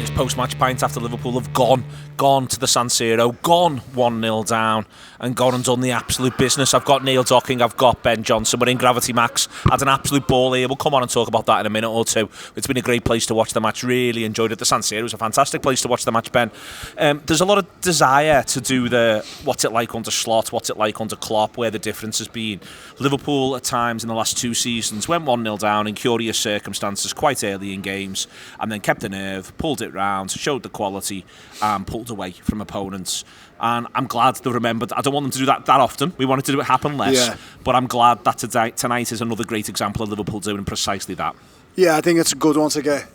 in his post-match pint after Liverpool have gone to the San Siro, gone 1-0 down, and gone and done the absolute business. I've got Neil Docking, I've got Ben Johnson. We're in Gravity Max. Had an absolute ball here. We'll come on and talk about that in a minute or two. It's been a great place to watch the match. Really enjoyed it. The San Siro was a fantastic place to watch the match, Ben. There's a lot of desire to do the what's it like under Slot, what's it like under Klopp, where the difference has been. Liverpool at times in the last two seasons went 1-0 down in curious circumstances quite early in games, and then kept the nerve, pulled it round, showed the quality, and pulled away from opponents. And I'm glad they remembered. I don't want them to do that often. We wanted to do it happen less. But I'm glad that tonight is another great example of Liverpool doing precisely that. Yeah, I think it's a good one to get,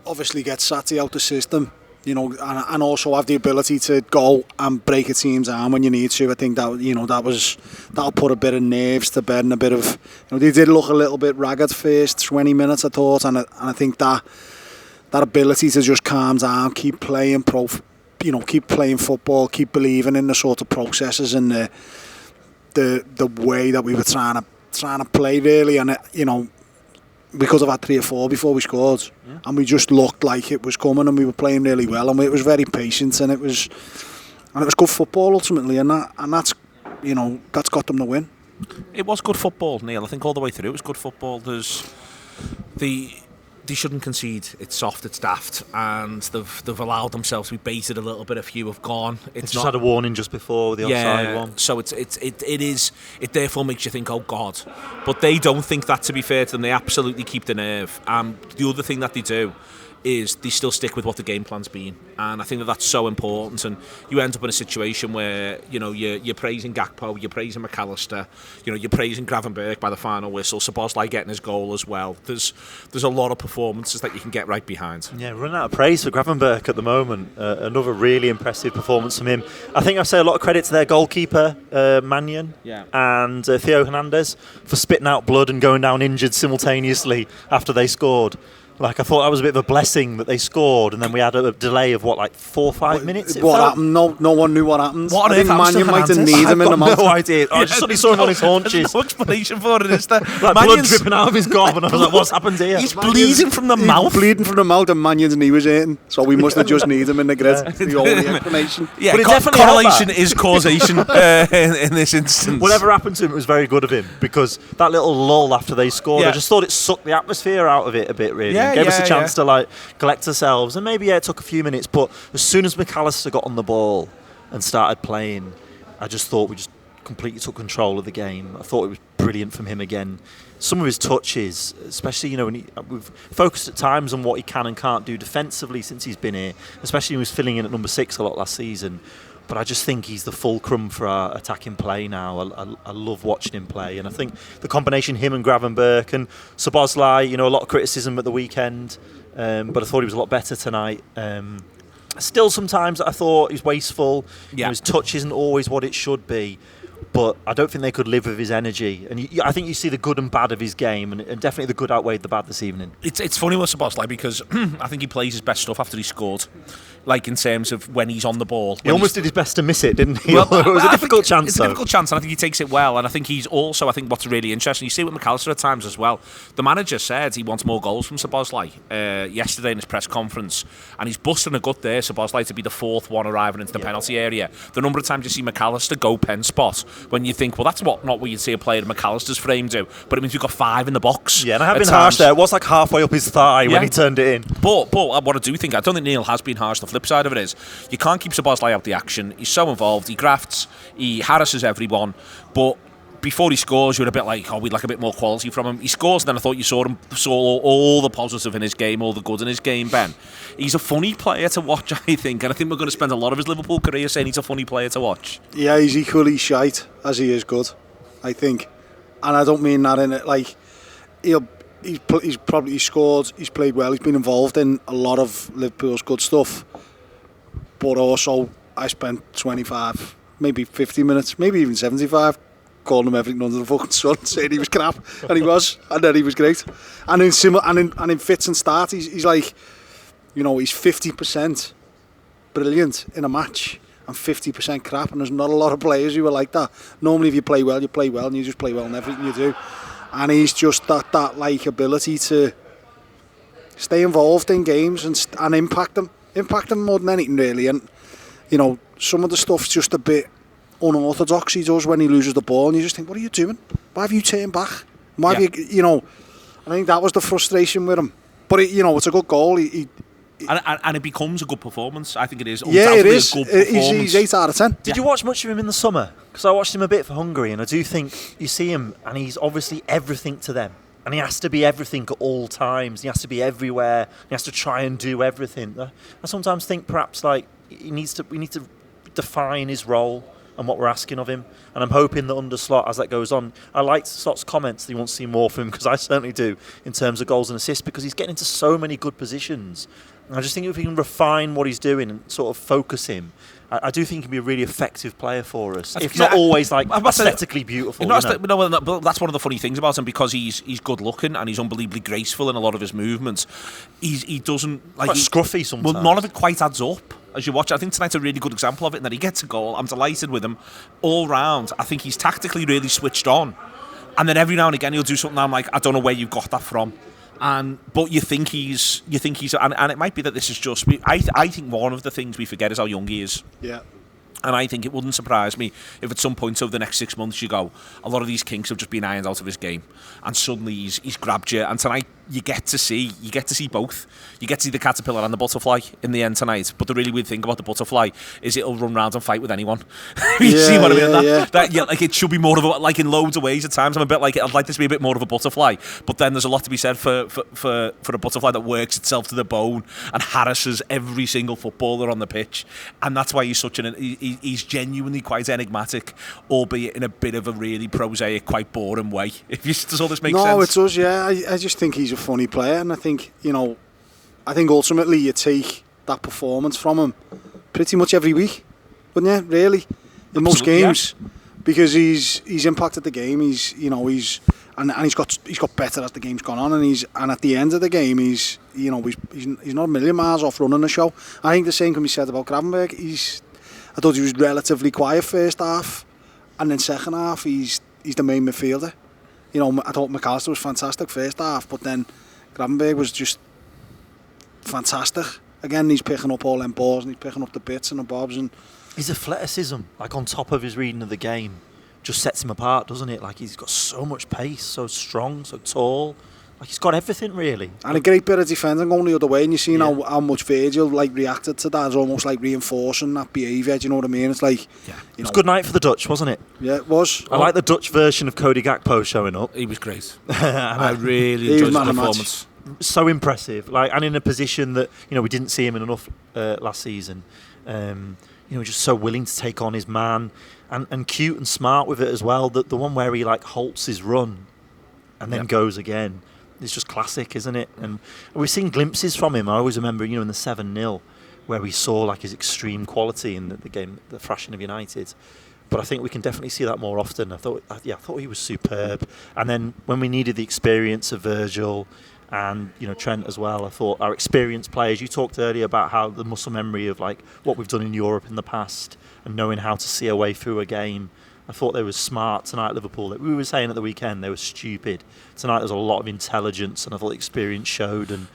obviously get Saturday out the system, and also have the ability to go and break a team's arm when you need to. I think that, that'll put a bit of nerves to bed and a bit of, they did look a little bit ragged first 20 minutes, I thought, and I think that ability to just calm down, keep playing keep playing football, keep believing in the sort of processes and the way that we were trying to play, really. And we could have had 3 or 4 before we scored, and we just looked like it was coming, and we were playing really well, and it was very patient, and it was good football ultimately, and that's that's got them the win. It was good football, Neil. I think all the way through it was good football. They shouldn't concede. It's soft, it's daft, and they've allowed themselves to be baited a little bit. A few have gone. It's just had a warning just before the offside one. So it therefore makes you think, oh God. But they don't think that, to be fair to them. They absolutely keep the nerve. And the other thing that they do is they still stick with what the game plan's been, and I think that's so important. And you end up in a situation where you're praising Gakpo, you're praising McAllister, you're praising Gravenberch by the final whistle, Szoboszlai getting his goal as well. There's a lot of performances that you can get right behind. Yeah, running out of praise for Gravenberch at the moment. Another really impressive performance from him. I think I say a lot of credit to their goalkeeper Mannion and Theo Hernandez for spitting out blood and going down injured simultaneously after they scored. I thought that was a bit of a blessing that they scored, and then we had a delay of 4 or 5 minutes. What happened? No one knew what happened. What on earth happened to might have kneed him in the mouth. No idea. I just suddenly saw him on his haunches. There's no explanation for it, is there? Blood dripping out of his gob, and I was like, "What's happened here?" He's bleeding from the mouth. Bleeding from the mouth, and Mannion's knee was hurting, so we must have just kneed him in the grid. The only explanation. Yeah, but definitely correlation is causation in this instance. Whatever happened to him, it was very good of him, because that little lull after they scored, I just thought it sucked the atmosphere out of it a bit, really. Gave us a chance to collect ourselves, and maybe it took a few minutes, but as soon as McAllister got on the ball and started playing, I just thought we just completely took control of the game. I thought it was brilliant from him again. Some of his touches, especially when we've focused at times on what he can and can't do defensively since he's been here, especially when he was filling in at number 6 a lot last season. But I just think he's the fulcrum for our attacking play now. I love watching him play, and I think the combination him and Gravenberch and Szoboszlai, a lot of criticism at the weekend, but I thought he was a lot better tonight. Still, sometimes I thought he's wasteful. His touch isn't always what it should be, but I don't think they could live with his energy. And I think you see the good and bad of his game, and definitely the good outweighed the bad this evening. It's funny with Szoboszlai, because I think he plays his best stuff after he scored. In terms of when he's on the ball. He almost did his best to miss it, didn't he? Well, it was a difficult chance. It's a difficult chance, and I think he takes it well. And I think he's also, what's really interesting, you see it with McAllister at times as well. The manager said he wants more goals from Szoboszlai yesterday in his press conference, and he's busting a gut there, Szoboszlai, to be the 4th one arriving into the penalty area. The number of times you see McAllister go pen spot, when you think, well, that's not what you'd see a player in McAllister's frame do, but it means you've got 5 in the box. Yeah, and I have been harsh there. It was halfway up his thigh when he turned it in. But what I do think, I don't think Neil has been harsh. The flip side of it is, you can't keep Szoboszlai out the action. He's so involved. He grafts. He harasses everyone. But before he scores, you're a bit like, we'd like a bit more quality from him. He scores, and then I thought you saw all the positive in his game, all the good in his game, Ben. He's a funny player to watch, I think. And I think we're going to spend a lot of his Liverpool career saying he's a funny player to watch. Yeah, he's equally shite as he is good, I think. And I don't mean that in it. He's probably scored, he's played well, he's been involved in a lot of Liverpool's good stuff. But also, I spent 25, maybe 50 minutes, maybe even 75, calling him everything under the fucking sun, saying he was crap, and he was, and then he was great. And in fits and starts, he's he's 50% brilliant in a match and 50% crap, and there's not a lot of players who are like that. Normally, if you play well, and you just play well in everything you do. And he's just that ability to stay involved in games and impact them more than anything really. And you know, some of the stuff's just a bit unorthodox he does when he loses the ball, and you just think, what are you doing? Why have you turned back? Why have you know? I think that was the frustration with him. But it's a good goal. And it becomes a good performance. I think it is. Yeah, it is. A good performance. He's 8 out of 10. Did you watch much of him in the summer? Because I watched him a bit for Hungary, and I do think you see him, and he's obviously everything to them. And he has to be everything at all times. He has to be everywhere. He has to try and do everything. I sometimes think perhaps like we need to define his role and what we're asking of him. And I'm hoping that under Slot, as that goes on, I liked Slot's comments that he wants to see more from him, because I certainly do, in terms of goals and assists, because he's getting into so many good positions. And I just think if we can refine what he's doing and sort of focus him, I do think he can be a really effective player for us. If not always like aesthetically beautiful. But that's one of the funny things about him, because he's good looking and he's unbelievably graceful in a lot of his movements. He doesn't like scruffy sometimes. Well, none of it quite adds up as you watch. I think tonight's a really good example of it, and that he gets a goal. I'm delighted with him all round. I think he's tactically really switched on, and then every now and again he'll do something I'm like, I don't know where you got that from. But you think he's, and it might be that this is just. I think one of the things we forget is how young he is. Yeah. And I think it wouldn't surprise me if at some point over the next 6 months you go, a lot of these kinks have just been ironed out of his game, and suddenly he's grabbed you. And tonight you get to see both. You get to see the caterpillar and the butterfly in the end tonight. But the really weird thing about the butterfly is it'll run round and fight with anyone. You see what I mean? Yeah. Like it should be more of a, like in loads of ways at times. I'm a bit like, I'd like this to be a bit more of a butterfly. But then there's a lot to be said for a butterfly that works itself to the bone and harasses every single footballer on the pitch. And that's why he's such he's genuinely quite enigmatic, albeit in a bit of a really prosaic, quite boring way. Does all this make sense? No, it does, yeah. I just think he's a funny player, and I think, ultimately you take that performance from him pretty much every week, wouldn't you, really? In most games. Yeah. Because he's impacted the game, he's got better as the game's gone on, and at the end of the game he's not a million miles off running the show. I think the same can be said about Gravenberg. I thought he was relatively quiet first half, and then second half he's the main midfielder. I thought McAllister was fantastic first half, but then Gravenberg was just fantastic. Again, he's picking up all them balls and he's picking up the bits and the bobs. And his athleticism, like on top of his reading of the game, just sets him apart, doesn't it? Like he's got so much pace, so strong, so tall. Like he's got everything really. And a great bit of defending going the other way, and you've seen how much Virgil reacted to that. It's almost like reinforcing that behaviour. Do you know what I mean? It's like, it was a good night for the Dutch, wasn't it? Yeah, it was. I like the Dutch version of Cody Gakpo showing up. He was great. I really enjoyed his performance. So impressive. And in a position that we didn't see him in enough last season. Just so willing to take on his man, and cute and smart with it as well. The one where he halts his run and then goes again. It's just classic, isn't it? And we've seen glimpses from him. I always remember, in the 7-0, where we saw his extreme quality in the game, the thrashing of United. But I think we can definitely see that more often. I thought he was superb. And then when we needed the experience of Virgil and Trent as well, I thought our experienced players. You talked earlier about how the muscle memory of what we've done in Europe in the past and knowing how to see a way through a game. I thought they were smart tonight, Liverpool. We were saying at the weekend they were stupid. Tonight there's a lot of intelligence, and I thought the experience showed. And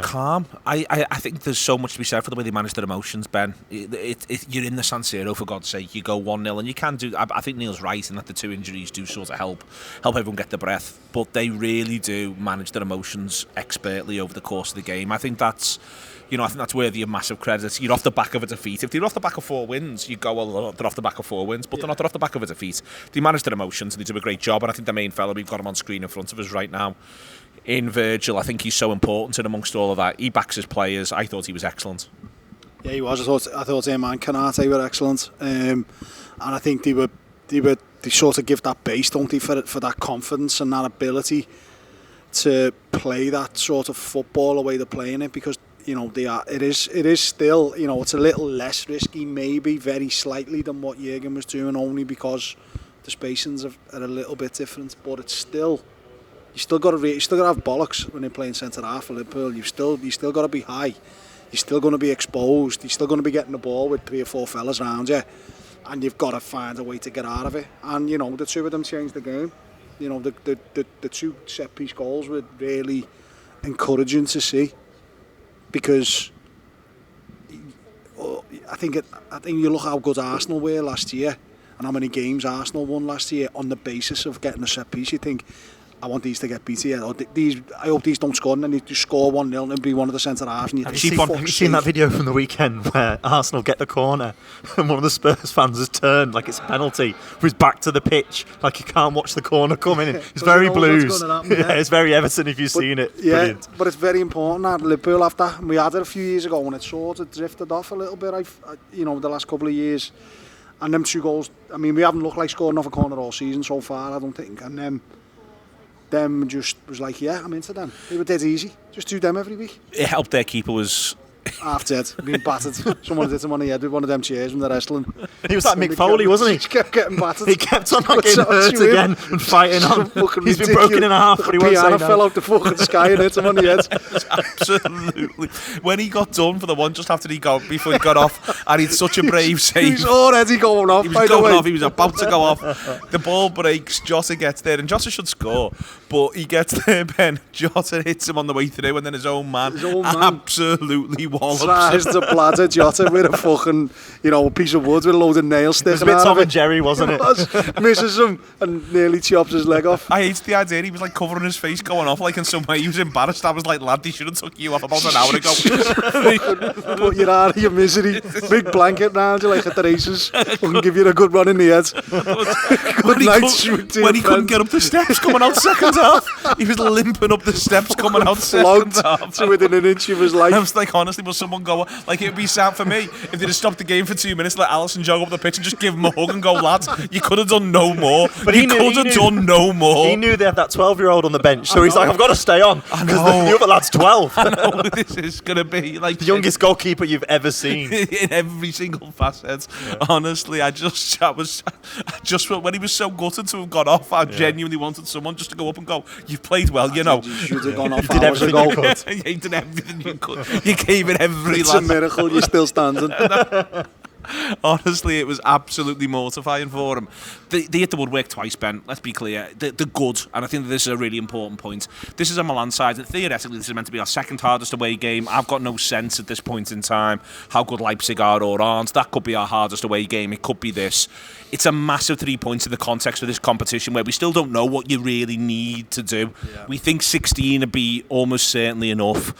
calm. I think there's so much to be said for the way they manage their emotions, Ben. You're in the San Siro, for God's sake. You go 1-0, and you can do. I think Neil's right in that the two injuries do sort of help everyone get the breath. But they really do manage their emotions expertly over the course of the game. I think that's. I think that's worthy of massive credit. You're off the back of a defeat. If they're off the back of 4 wins, you go, well, they're off the back of 4 wins, but they're not. They're off the back of a defeat. They manage their emotions and they do a great job. And I think the main fella, we've got him on screen in front of us right now, in Virgil. I think he's so important and amongst all of that. He backs his players. I thought he was excellent. Yeah, he was. I thought him and Kanate were excellent. And I think they sort of give that base, don't they, for that confidence and that ability to play that sort of football the way they're playing it, because they are. It is still. It's a little less risky, maybe very slightly, than what Jürgen was doing, only because the spacings are a little bit different. But it's still. You still got to have bollocks when you're playing centre half for Liverpool. You still got to be high. You're still going to be exposed. You're still going to be getting the ball with 3 or 4 fellas around you, and you've got to find a way to get out of it. And the two of them changed the game. The 2 set piece goals were really encouraging to see, because I think you look how good Arsenal were last year and how many games Arsenal won last year on the basis of getting a set piece. You think, I want these to get beat here. I hope these don't score, and then they just score 1-0 and be one of the centre halves. And have you seen that video from the weekend where Arsenal get the corner and one of the Spurs fans has turned like it's a penalty with his back to the pitch, like he can't watch the corner coming in? It's very Blues. Yeah, it's very Everton if you've seen it. Yeah, brilliant. But it's very important that Liverpool have that. And we had it a few years ago and it sort of drifted off a little bit, the last couple of years. And them 2 goals, I mean, we haven't looked like scoring off a corner all season so far, I don't think. And them just was like, yeah, I'm into them. They were dead easy. Just do them every week. It helped their keeper was half dead, being battered. Someone hit him on the head with one of them chairs when they're wrestling. He was like Mick Foley, wasn't he? He kept getting battered. He kept on not getting hurt again and fighting on. He's been broken in half, but he won't say no. Piano fell out the fucking sky and hit him on the head. Absolutely. When he got done for the one just after before he got off, and he'd such a brave save. He was already going off. He was going off. He was about to go off. The ball breaks. Jota gets there, and Jota should score, but he gets there. Ben Jota hits him on the way through, and then his own man absolutely wallops. The bladder Jota with a fucking, a piece of wood with a load of nails sticking out. It was a bit Tom and Jerry, wasn't it? Misses him and nearly chops his leg off. I hate the idea. He was like covering his face, going off like in some way. He was embarrassed. I was like, lad, they should have took you off about an hour ago. Put you out of your misery. Big blanket round you like at the races. Fucking give you a good run in the head. Good night, shoot. When he couldn't get up the steps coming out second half, he was limping up the steps coming out second half. To within an inch of his life. I was like, honestly, will someone go? Like, it would be sad for me if they'd have stopped the game for 2 minutes, let Alisson jog up the pitch and just give him a hug and go, lads, you could have done no more. But you could have done no more. He knew they had that 12-year-old on the bench, so he's like, I've got to stay on because the other lad's 12. I know this is going to be like the youngest goalkeeper you've ever seen in every single facet. Yeah. Honestly, I just when he was so gutted to have gone off, I genuinely wanted someone just to go up and go, you've played well, You should have gone off. You did everything you could. You did everything you could. You gave it every It's a miracle you're still standing. Honestly, it was absolutely mortifying for him. They hit the woodwork twice, Ben. Let's be clear. They're good, and I think that this is a really important point. This is a Milan side that theoretically this is meant to be our second hardest away game. I've got no sense at this point in time how good Leipzig are or aren't. That could be our hardest away game. It could be this. It's a massive 3 points in the context of this competition where we still don't know what you really need to do. Yeah. We think 16 would be almost certainly enough.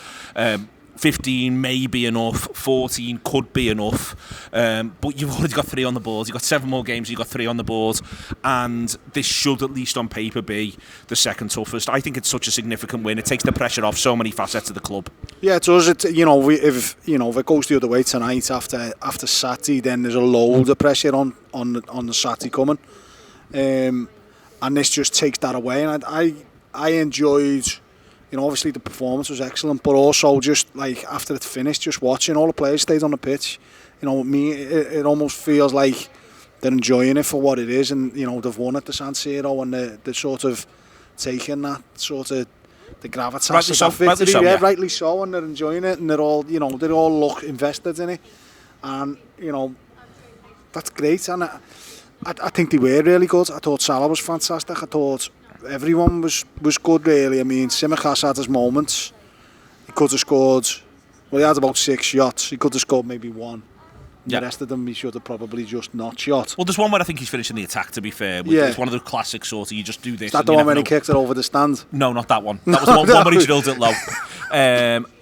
15 may be enough, 14 could be enough, but you've already got 3 on the board. You've got 7 more games, you've got 3 on the board, and this should, at least on paper, be the second toughest. I think it's such a significant win. It takes the pressure off so many facets of the club. Yeah, it does. If it goes the other way tonight after Saturday, then there's a load of pressure on the Saturday coming, and this just takes that away. And I enjoyed. Obviously the performance was excellent, but also just like after it finished, just watching all the players stayed on the pitch. It almost feels like they're enjoying it for what it is, and they've won at the San Siro, and they're sort of taking that sort of the gravitas of that victory. Rightly so, and they're enjoying it, and they're all they all look invested in it, and that's great. And I think they were really good. I thought Salah was fantastic. I thought everyone was good, really. I mean, Tsimikas had his moments. He could have scored. Well, he had about 6 shots. He could have scored maybe 1. The rest of them he should have probably just not shot. Well, there's one where I think he's finishing the attack, to be fair. It's one of the classic sort of, you just do this. Is that the one when he kicked it over the stand? No, not that one. That was the one where he drilled it low.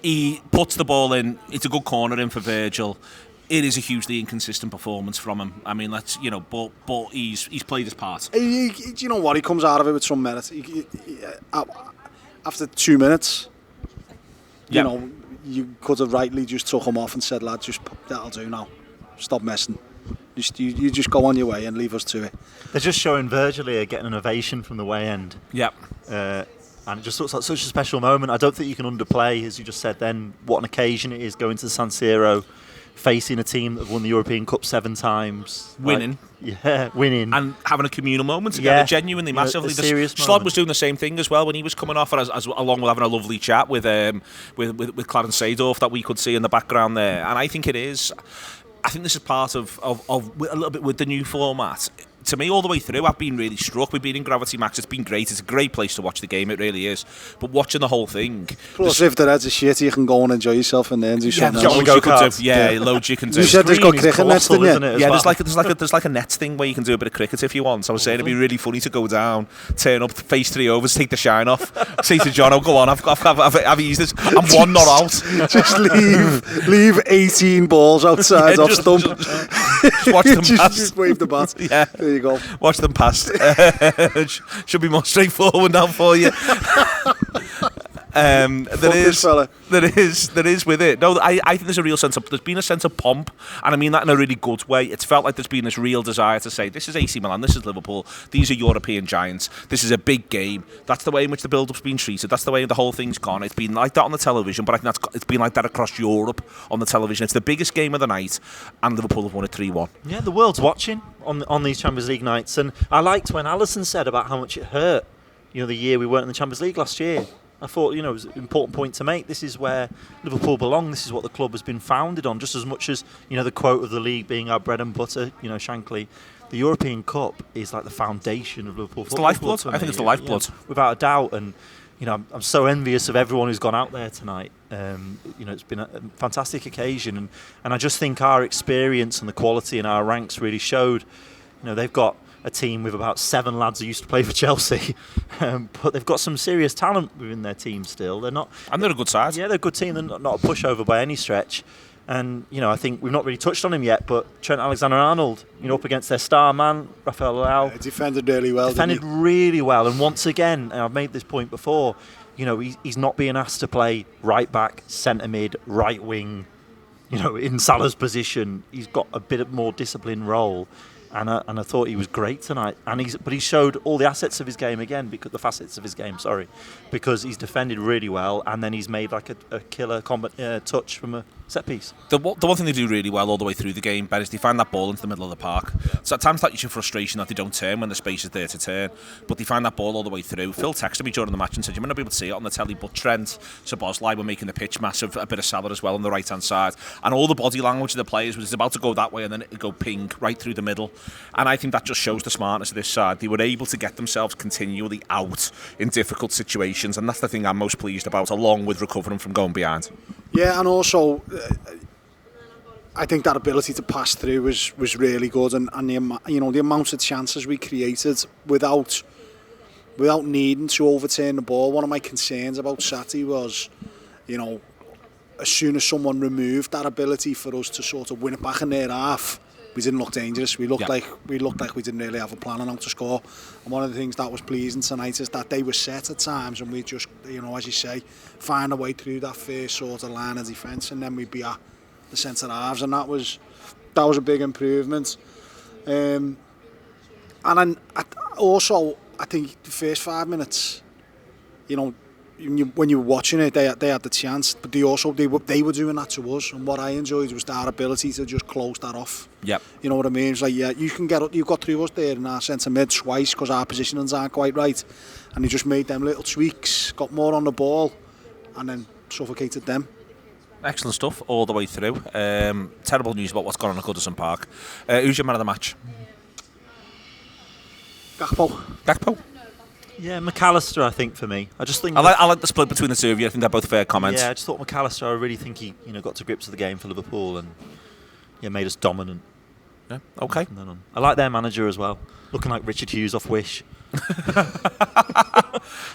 He puts the ball in. It's a good corner in for Virgil. It is a hugely inconsistent performance from him. I mean, but he's played his part. You know what? He comes out of it with some merit. After 2 minutes, you could have rightly just took him off and said, "Lad, just that'll do now. Stop messing. You just go on your way and leave us to it." They're just showing Virgil here getting an ovation from the way end. Yep. And it just looks like such a special moment. I don't think you can underplay, as you just said then, what an occasion it is going to the San Siro, facing a team that have won the European Cup 7 times. Winning. Winning. And having a communal moment together, genuinely, massively. Slot was doing the same thing as well when he was coming off, as along with having a lovely chat with Clarence Seedorf that we could see in the background there. And I think it is... I think this is part of a little bit with the new format. to me, all the way through, I've been really struck. We've been in Gravity Max. It's been great. It's a great place to watch the game. It really is. But watching the whole thing. Plus, if the Reds are shit, you can go and enjoy yourself and then do something else. Loads you can do. You said there's got cricket nets, didn't you? Yeah, there's like a nets thing where you can do a bit of cricket if you want. So I was saying it'd be really funny to go down, turn up, face 3 overs, take the shine off, say to John, "Oh, go on, I've eased this. I'm 1 not out." Just leave 18 balls outside off stump. Just watch them pass. Just wave the bat. Yeah, there you go. Watch them pass. Should be more straightforward now for you. There is with it. No, I think there's a real sense of, there's been a sense of pomp, and I mean that in a really good way. It's felt like there's been this real desire to say, this is AC Milan, this is Liverpool, these are European giants, this is a big game. That's the way in which the build-up's been treated, that's the way the whole thing's gone. It's been like that on the television, but I think it's been like that across Europe on the television. It's the biggest game of the night, and Liverpool have won it 3-1. Yeah, the world's watching on these Champions League nights, and I liked when Alisson said about how much it hurt, the year we weren't in the Champions League last year. I thought, it was an important point to make. This is where Liverpool belong. This is what the club has been founded on, just as much as, the quote of the league being our bread and butter, Shankly. The European Cup is like the foundation of Liverpool football. It's the lifeblood. I think it's the lifeblood. Without a doubt. And, I'm so envious of everyone who's gone out there tonight. It's been a fantastic occasion. And I just think our experience and the quality in our ranks really showed. They've got a team with about 7 lads who used to play for Chelsea, but they've got some serious talent within their team still. They're not, and they're a good side. Yeah, they're a good team. They're not a pushover by any stretch. And I think we've not really touched on him yet, but Trent Alexander-Arnold, up against their star man Rafael Leao, defended really well. Defended really well, and once again, and I've made this point before, he's not being asked to play right back, centre mid, right wing, in Salah's position. He's got a bit more disciplined role. And I thought he was great tonight, but he showed all the assets of his game again, because he's defended really well, and then he's made like a killer touch from a set piece. The one thing they do really well all the way through the game, Ben, is they find that ball into the middle of the park. Yeah. So at times that is your frustration that they don't turn when the space is there to turn, but they find that ball all the way through. Phil texted me during the match and said, you might not be able to see it on the telly, but Trent, Szoboszlai were making the pitch massive, a bit of Salah as well on the right hand side, and all the body language of the players was about to go that way, and then it would go ping right through the middle. And I think that just shows the smartness of this side. They were able to get themselves continually out in difficult situations, and that's the thing I'm most pleased about, along with recovering from going behind. Yeah, and also I think that ability to pass through was really good, and the amount of chances we created without needing to overturn the ball. One of my concerns about Sati was, as soon as someone removed that ability for us to sort of win it back in their half, we didn't look dangerous. We looked like we didn't really have a plan on how to score. And one of the things that was pleasing tonight is that they were set at times, and we just, as you say, find a way through that first sort of line of defence, and then we'd be at the centre halves, and that was a big improvement. And then I think the first 5 minutes, when you were watching it, they had the chance, but they were doing that to us. And what I enjoyed was their ability to just close that off. Yep. You know what I mean? It's like, yeah, you've got through us there in our centre mid twice because our positionings aren't quite right, and he just made them little tweaks, got more on the ball, and then suffocated them. Excellent stuff all the way through. Terrible news about what's gone on at Goodison Park. Who's your man of the match? Gakpo? Yeah, McAllister, I think, for me. I just think I like the split between the two of you. I think they're both fair comments. Yeah, I just thought McAllister, I really think he got to grips with the game for Liverpool and made us dominant. Yeah, okay. I like their manager as well, looking like Richard Hughes off Wish.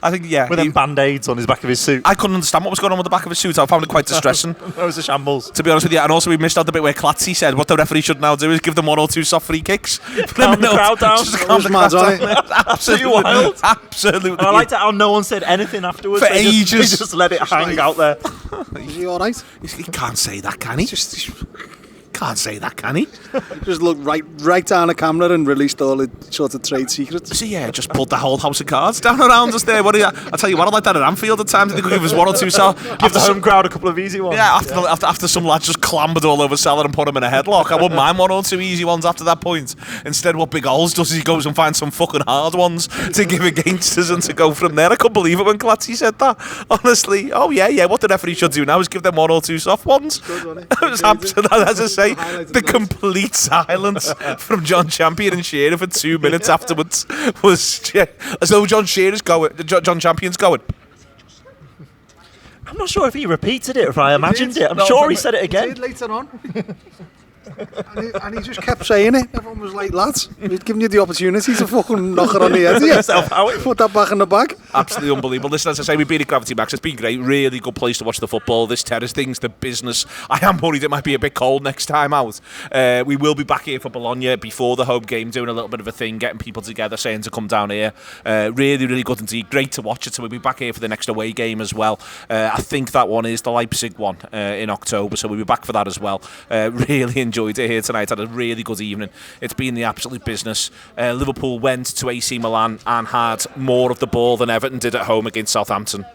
I think, yeah. With them band-aids on his back of his suit. I couldn't understand what was going on with the back of his suit. I found it quite distressing. That was a shambles. To be honest with you, and also we missed out the bit where Clatzy said what the referee should now do is give them 1 or 2 soft free kicks. Calm the crowd down. Just calm the crowd down. Absolutely wild. Absolutely. And I liked how no one said anything afterwards. For ages. They just let it hang out there. Is he alright? He can't say that, can he? Can't say that, can he? Just looked right down the camera and released all the sort of trade secrets. So yeah, just pulled the whole house of cards down around us there. I'll tell you what, I like that at Anfield at times. They could give us 1 or 2 give the home crowd a couple of easy ones. Yeah, after some lads just clambered all over Salah and put him in a headlock. I wouldn't mind 1 or 2 easy ones after that point. Instead, what Big Ols does is he goes and finds some fucking hard ones to give against us and to go from there. I couldn't believe it when Clatzy said that. Honestly, oh yeah, what the referee should do now is give them 1 or 2 soft ones. Good, wasn't it? It was absolutely, as I say, why the complete silence from John Champion and Shearer for 2 minutes afterwards was as though John Champion's going. I'm not sure if he repeated it or if I imagined it. I'm sure he said it again. He did later on. and he just kept saying it. Everyone was like, lads, we've given you the opportunity to fucking knock it on the head here. Put that back in the bag. Absolutely unbelievable. Listen, as I say, we've been at Gravity Max. It's been great. Really good place to watch the football. This terrace thing's the business. I am worried it might be a bit cold next time out. We will be back here for Bologna before the home game, doing a little bit of a thing, getting people together, saying to come down here. Really, really good indeed. Great to watch it. So we'll be back here for the next away game as well. I think that one is the Leipzig one in October, so we'll be back for that as well. Really enjoyed it here tonight. Had a really good evening. It's been the absolute business. Liverpool went to AC Milan and had more of the ball than Everton did at home against Southampton.